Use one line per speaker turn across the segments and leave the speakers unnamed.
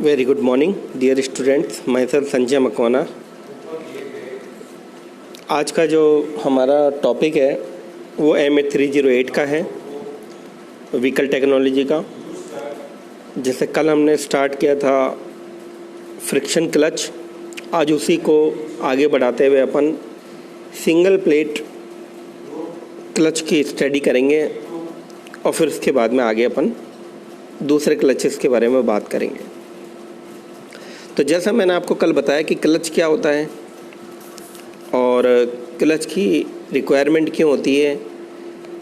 Very good morning dear students, myself Sanjay Makwana. आज का जो हमारा टॉपिक है वो MA 308 का है, व्हीकल टेक्नोलॉजी का। जैसे कल हमने स्टार्ट किया था फ्रिक्शन क्लच, आज उसी को आगे बढ़ाते हुए अपन सिंगल प्लेट क्लच की स्टडी करेंगे और फिर उसके बाद में आगे अपन दूसरे क्लचेस के बारे में बात करेंगे। तो जैसा मैंने आपको कल बताया कि क्लच क्या होता है और क्लच की रिक्वायरमेंट क्यों होती है,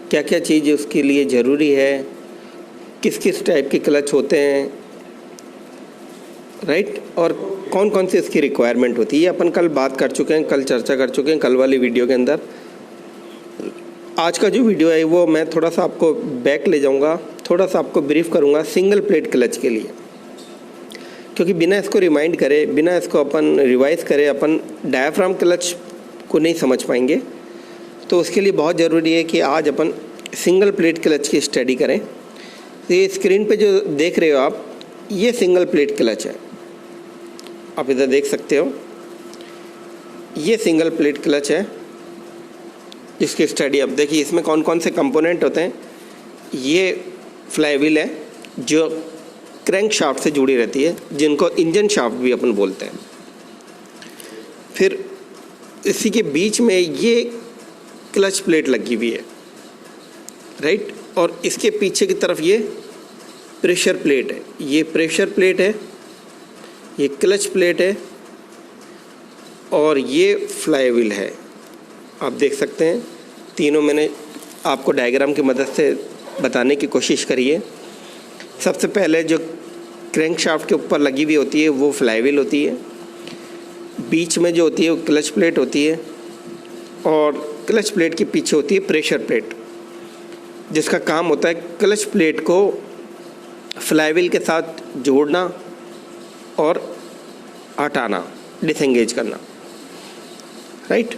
क्या क्या चीज़ उसके लिए ज़रूरी है, किस किस टाइप के क्लच होते हैं, राइट, और कौन कौन सी इसकी रिक्वायरमेंट होती है, ये अपन कल बात कर चुके हैं, कल चर्चा कर चुके हैं कल वाली वीडियो के अंदर। आज का जो वीडियो है वो मैं थोड़ा सा आपको बैक ले जाऊंगा, थोड़ा सा आपको ब्रीफ करूंगा सिंगल प्लेट क्लच के लिए, क्योंकि बिना इसको रिमाइंड करे, बिना इसको अपन रिवाइज करे अपन डायाफ्राम क्लच को नहीं समझ पाएंगे। तो उसके लिए बहुत ज़रूरी है कि आज अपन सिंगल प्लेट क्लच की स्टडी करें। तो ये स्क्रीन पे जो देख रहे हो आप, ये सिंगल प्लेट क्लच है, आप इधर देख सकते हो, ये सिंगल प्लेट क्लच है जिसकी स्टडी अब देखिए। इसमें कौन कौन से कंपोनेंट होते हैं। ये फ्लाईव्हील है जो क्रैंक शाफ्ट से जुड़ी रहती है, जिनको इंजन शाफ्ट भी अपन बोलते हैं। फिर इसी के बीच में ये क्लच प्लेट लगी हुई है, राइट, और इसके पीछे की तरफ ये प्रेशर प्लेट है, ये प्रेशर प्लेट है, ये क्लच प्लेट है और ये फ्लाईव्हील है। आप देख सकते हैं तीनों मैंने आपको डायग्राम की मदद से बताने की कोशिश करी है। सबसे पहले जो क्रैंक शाफ्ट के ऊपर लगी हुई होती है वो फ्लाईव्हील होती है, बीच में जो होती है वो क्लच प्लेट होती है और क्लच प्लेट के पीछे होती है प्रेशर प्लेट, जिसका काम होता है क्लच प्लेट को फ्लाईव्हील के साथ जोड़ना और हटाना, डिसएंगेज करना, राइट।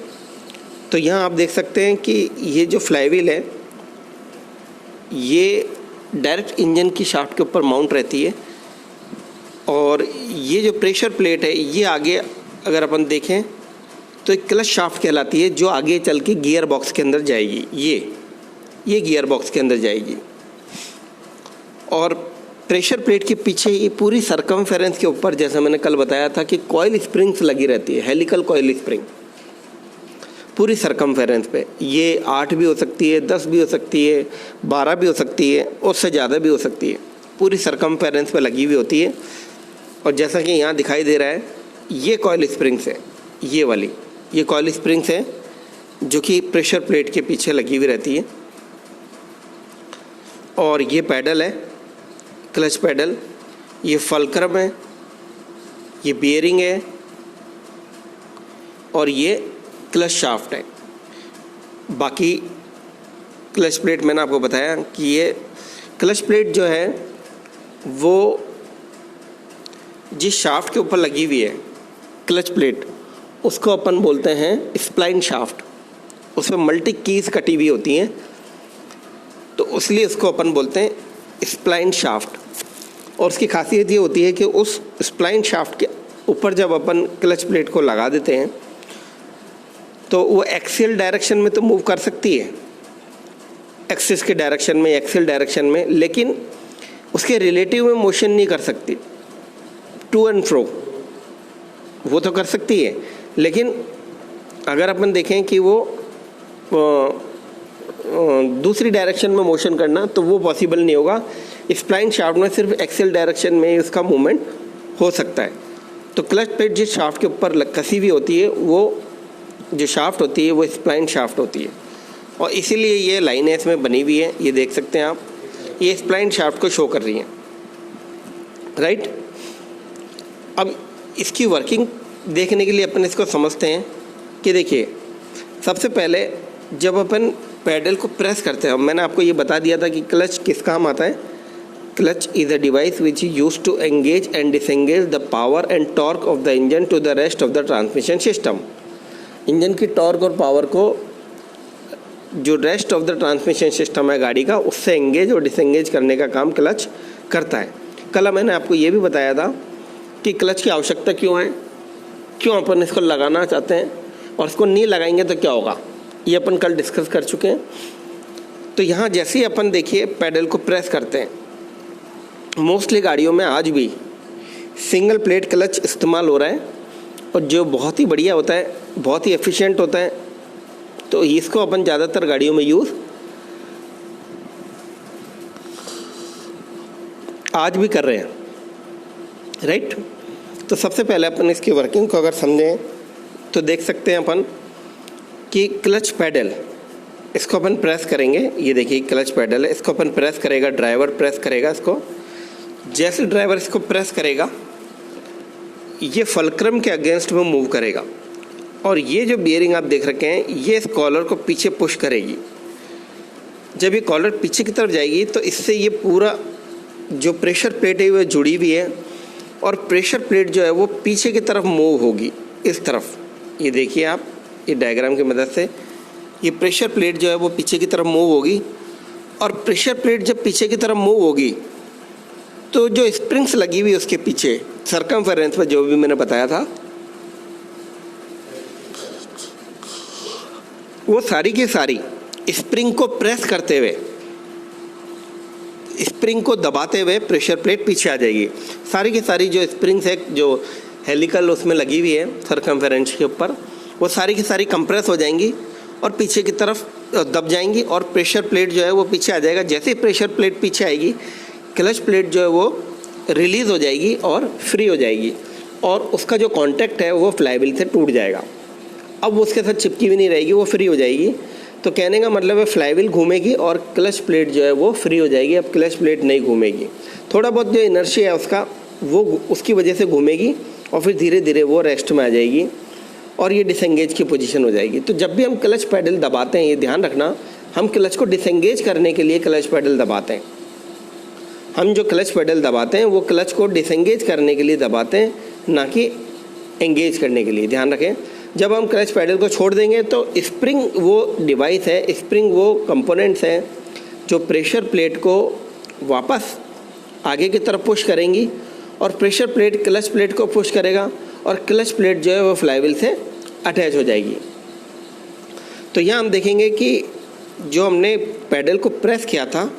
तो यहाँ आप देख सकते हैं कि ये जो फ्लाईव्हील है ये डायरेक्ट इंजन की शाफ्ट के ऊपर माउंट रहती है और ये जो प्रेशर प्लेट है ये आगे अगर अपन देखें तो एक क्लच शाफ्ट कहलाती है, जो आगे चल के गियर बॉक्स के अंदर जाएगी। ये गियर बॉक्स के अंदर जाएगी और प्रेशर प्लेट के पीछे ये पूरी सरकमफेरेंस के ऊपर, जैसा मैंने कल बताया था कि कॉइल स्प्रिंग्स लगी रहती है, हेलिकल कॉइल स्प्रिंग पूरी सरकमफेरेंस पे। ये 8 भी हो सकती है, 10 भी हो सकती है, 12 भी हो सकती है, उससे ज़्यादा भी हो सकती है, पूरी सरकमफेरेंस पे लगी हुई होती है। और जैसा कि यहाँ दिखाई दे रहा है ये कॉइल स्प्रिंग्स है, ये वाली ये कॉइल स्प्रिंग्स है जो कि प्रेशर प्लेट के पीछे लगी हुई रहती है। और ये पैडल है, क्लच पैडल, ये फलक्रम है, ये बियरिंग है और ये क्लच शाफ्ट है। बाकी क्लच प्लेट मैंने आपको बताया कि ये क्लच प्लेट जो है वो जिस शाफ्ट के ऊपर लगी हुई है क्लच प्लेट, उसको अपन बोलते हैं स्प्लाइन शाफ्ट। उसमें मल्टी कीज कटी हुई होती हैं तो इसलिए उसको अपन बोलते हैं स्प्लाइन शाफ्ट। और उसकी खासियत ये होती है कि उस स्प्लाइन शाफ्ट के ऊपर जब अपन क्लच प्लेट को लगा देते हैं तो वो एक्सियल डायरेक्शन में तो मूव कर सकती है, एक्सिस के डायरेक्शन में, एक्सियल डायरेक्शन में, लेकिन उसके रिलेटिव में मोशन नहीं कर सकती, टू एंड फ्रो वो तो कर सकती है, लेकिन अगर अपन देखें कि वो दूसरी डायरेक्शन में मोशन करना तो वो पॉसिबल नहीं होगा। स्प्लाइन शाफ्ट में सिर्फ एक्सियल डायरेक्शन में उसका मूवमेंट हो सकता है। तो क्लच प्लेट जिस शाफ्ट के ऊपर कसी हुई होती है वो जो शाफ्ट होती है वो स्प्लाइन शाफ्ट होती है और इसीलिए ये लाइनें इसमें बनी हुई है, ये देख सकते हैं आप, ये स्प्लाइन शाफ्ट को शो कर रही हैं, राइट। अब इसकी वर्किंग देखने के लिए अपन इसको समझते हैं कि देखिए, सबसे पहले जब अपन पैडल को प्रेस करते हैं, मैंने आपको ये बता दिया था कि क्लच किस काम आता है। Clutch is a device which is used to engage and disengage the power and torque of the engine to the rest of the transmission system. Engine की टॉर्क और पावर को जो rest of the transmission system है गाड़ी का, उससे engage और disengage करने का काम क्लच करता है। कल मैंने आपको ये भी बताया था कि क्लच की आवश्यकता क्यों है, क्यों अपन इसको लगाना चाहते हैं और इसको नहीं लगाएंगे तो क्या होगा, ये अपन कल डिस्कस कर चुके हैं। तो यहाँ जैसे ही अपन देखिए पैडल को प्रेस करते हैं, मोस्टली गाड़ियों में आज भी सिंगल प्लेट क्लच इस्तेमाल हो रहा है और जो बहुत ही बढ़िया होता है, बहुत ही एफिशिएंट होता है। तो इसको अपन ज़्यादातर गाड़ियों में यूज़ आज भी कर रहे हैं, राइट। तो सबसे पहले अपन इसकी वर्किंग को अगर समझें तो देख सकते हैं अपन कि क्लच पैडल, इसको अपन प्रेस करेंगे। ये देखिए क्लच पैडल है, इसको अपन प्रेस करेगा, ड्राइवर प्रेस करेगा इसको। जैसे ड्राइवर इसको प्रेस करेगा ये फलक्रम के अगेंस्ट में मूव करेगा और ये जो बियरिंग आप देख रखे हैं ये इस कॉलर को पीछे पुश करेगी। जब ये कॉलर पीछे की तरफ जाएगी तो इससे ये पूरा जो प्रेशर प्लेट है वो जुड़ी हुई है और प्रेशर प्लेट जो है वो पीछे की तरफ मूव होगी, इस तरफ। ये देखिए आप, ये डायग्राम की मदद से ये प्रेशर प्लेट जो है वो पीछे की तरफ मूव होगी और प्रेशर प्लेट जब पीछे की तरफ मूव होगी तो जो स्प्रिंग्स लगी हुई उसके पीछे सर्कमफेरेंस पर जो भी मैंने बताया था वो सारी की सारी स्प्रिंग को प्रेस करते हुए, स्प्रिंग को दबाते हुए प्रेशर प्लेट पीछे आ जाएगी। सारी की सारी जो स्प्रिंग्स है जो हेलिकल उसमें लगी हुई है सर्कमफेरेंस के ऊपर, वो सारी की सारी कंप्रेस हो जाएंगी और पीछे की तरफ दब जाएंगी और प्रेशर प्लेट जो है वो पीछे आ जाएगा। जैसे ही प्रेशर प्लेट पीछे आएगी क्लच प्लेट जो है वो रिलीज़ हो जाएगी और फ्री हो जाएगी और उसका जो कांटेक्ट है वो फ्लाईव्हील से टूट जाएगा। अब वो उसके साथ चिपकी भी नहीं रहेगी, वो फ्री हो जाएगी। तो कहने का मतलब है फ्लाईव्हील घूमेगी और क्लच प्लेट जो है वो फ्री हो जाएगी। अब क्लच प्लेट नहीं घूमेगी, थोड़ा बहुत जो इनर्शिया है उसका वो उसकी वजह से घूमेगी और फिर धीरे धीरे वो रेस्ट में आ जाएगी और ये डिसएंगेज की पोजीशन हो जाएगी। तो जब भी हम क्लच पैडल दबाते हैं, ये ध्यान रखना, हम क्लच को डिसएंगेज करने के लिए क्लच पैडल दबाते हैं। हम जो क्लच पैडल दबाते हैं वो क्लच को डिसएंगेज करने के लिए दबाते हैं, ना कि एंगेज करने के लिए। ध्यान रखें, जब हम क्लच पैडल को छोड़ देंगे तो स्प्रिंग वो डिवाइस है, स्प्रिंग वो कंपोनेंट्स हैं जो प्रेशर प्लेट को वापस आगे की तरफ पुश करेंगी और प्रेशर प्लेट क्लच प्लेट को पुश करेगा और क्लच प्लेट जो है वो फ्लाईव्हील से अटैच हो जाएगी। तो यहाँ हम देखेंगे कि जो हमने पैडल को प्रेस किया था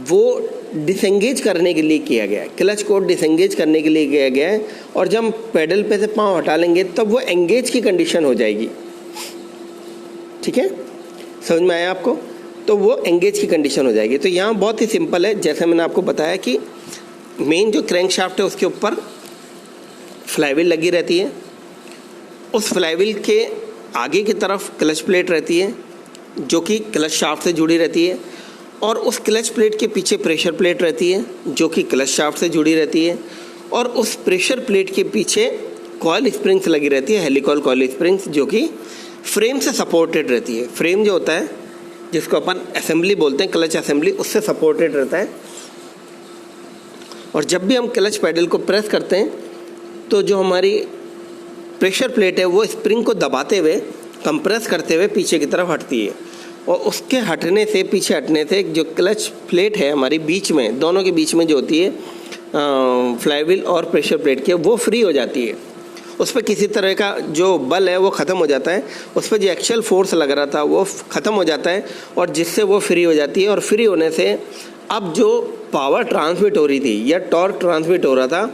वो डिसएंगेज करने के लिए किया गया है, क्लच को डिसएंगेज करने के लिए किया गया है और जब हम पैडल पे से पाँव हटा लेंगे तब वो एंगेज की कंडीशन हो जाएगी। ठीक है, समझ में आया आपको? तो वो एंगेज की कंडीशन हो जाएगी। तो यहाँ बहुत ही सिंपल है, जैसे मैंने आपको बताया कि मेन जो क्रैंकशाफ्ट है उसके ऊपर फ्लाईव्हील लगी रहती है, उस फ्लाईव्हील के आगे की तरफ क्लच प्लेट रहती है जो कि क्लच शाफ्ट से जुड़ी रहती है और उस क्लच प्लेट के पीछे प्रेशर प्लेट रहती है जो कि क्लच शाफ्ट से जुड़ी रहती है और उस प्रेशर प्लेट के पीछे कॉइल स्प्रिंग्स लगी रहती है, हेलिकल कॉइल स्प्रिंग्स, जो कि फ्रेम से सपोर्टेड रहती है। फ्रेम जो होता है जिसको अपन असेंबली बोलते हैं, क्लच असेंबली, उससे सपोर्टेड रहता है। और जब भी हम क्लच पैडल को प्रेस करते हैं तो जो हमारी प्रेशर प्लेट है वो स्प्रिंग को दबाते हुए, कंप्रेस करते हुए पीछे की तरफ हटती है और उसके हटने से, पीछे हटने से जो क्लच प्लेट है हमारी बीच में, दोनों के बीच में जो होती है फ्लाईव्हील और प्रेशर प्लेट के, वो फ्री हो जाती है। उस पर किसी तरह का जो बल है वो ख़त्म हो जाता है, उस पर जो एक्चुअल फोर्स लग रहा था वो ख़त्म हो जाता है और जिससे वो फ्री हो जाती है। और फ्री होने से अब जो पावर ट्रांसमिट हो रही थी या टॉर्क ट्रांसमिट हो रहा था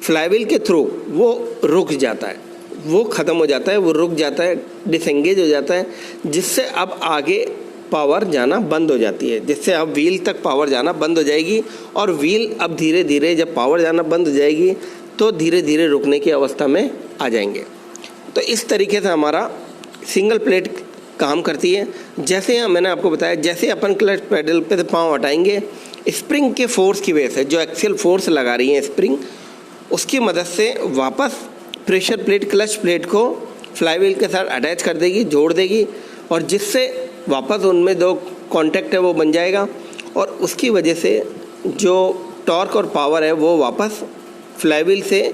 फ्लाईव्हील के थ्रू, वो रुक जाता है, वो ख़त्म हो जाता है, वो रुक जाता है, डिसएंगेज हो जाता है, जिससे अब आगे पावर जाना बंद हो जाती है, जिससे अब व्हील तक पावर जाना बंद हो जाएगी और व्हील अब धीरे धीरे जब पावर जाना बंद हो जाएगी तो धीरे धीरे रुकने की अवस्था में आ जाएंगे। तो इस तरीके से हमारा सिंगल प्लेट काम करती है। जैसे मैंने आपको बताया, जैसे अपन क्लच पैडल पे से पाँव हटाएंगे, स्प्रिंग के फोर्स की वजह से जो एक्सियल फोर्स लगा रही है स्प्रिंग, उसकी मदद से वापस प्रेशर प्लेट क्लच प्लेट को फ्लाईव्हील के साथ अटैच कर देगी, जोड़ देगी और जिससे वापस उनमें दो कांटेक्ट है वो बन जाएगा और उसकी वजह से जो टॉर्क और पावर है वो वापस फ्लाईव्हील से,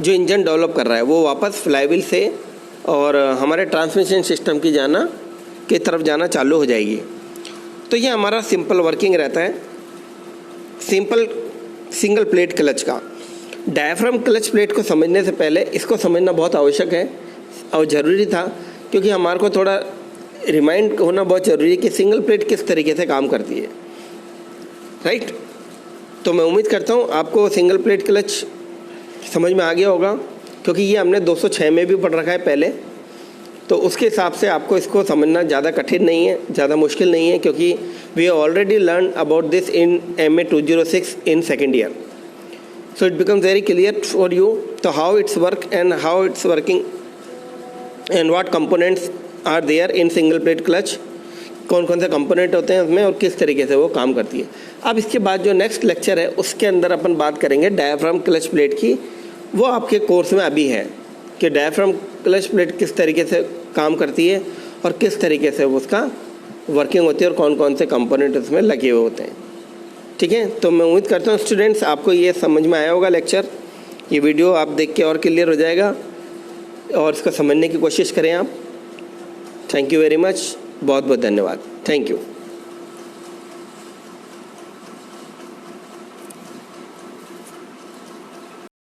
जो इंजन डेवलप कर रहा है वो वापस फ्लाईव्हील से और हमारे ट्रांसमिशन सिस्टम की तरफ जाना चालू हो जाएगी। तो ये हमारा सिंपल वर्किंग रहता है सिंपल सिंगल प्लेट क्लच का। डायफ्राम क्लच प्लेट को समझने से पहले इसको समझना बहुत आवश्यक है और ज़रूरी था, क्योंकि हमारे को थोड़ा रिमाइंड होना बहुत ज़रूरी है कि सिंगल प्लेट किस तरीके से काम करती है, राइट। तो मैं उम्मीद करता हूँ आपको सिंगल प्लेट क्लच समझ में आ गया होगा, क्योंकि ये हमने 206 में भी पढ़ रखा है पहले, तो उसके हिसाब से आपको इसको समझना ज़्यादा कठिन नहीं है, ज़्यादा मुश्किल नहीं है, क्योंकि we already learn about this in MA 206 in second year. So it becomes very clear for you to how it's work and how it's working and what components are there in single plate clutch, कौन कौन से component होते हैं उसमें और किस तरीके से वो काम करती है. अब इसके बाद जो नेक्स्ट लेक्चर है उसके अंदर अपन बात करेंगे डायफ्राम क्लच प्लेट की. वो आपके कोर्स में अभी है कि डायफ्राम क्लच प्लेट किस तरीके से काम करती है और किस तरीके से उसका वर्किंग होती है और कौन कौन से कंपोनेंट उसमें लगे हुए होते हैं. ठीक है, तो मैं उम्मीद करता हूँ स्टूडेंट्स आपको ये समझ में आया होगा लेक्चर. ये वीडियो आप देख के और क्लियर हो जाएगा और इसको समझने की कोशिश करें आप. थैंक यू वेरी मच, बहुत बहुत धन्यवाद. Thank you.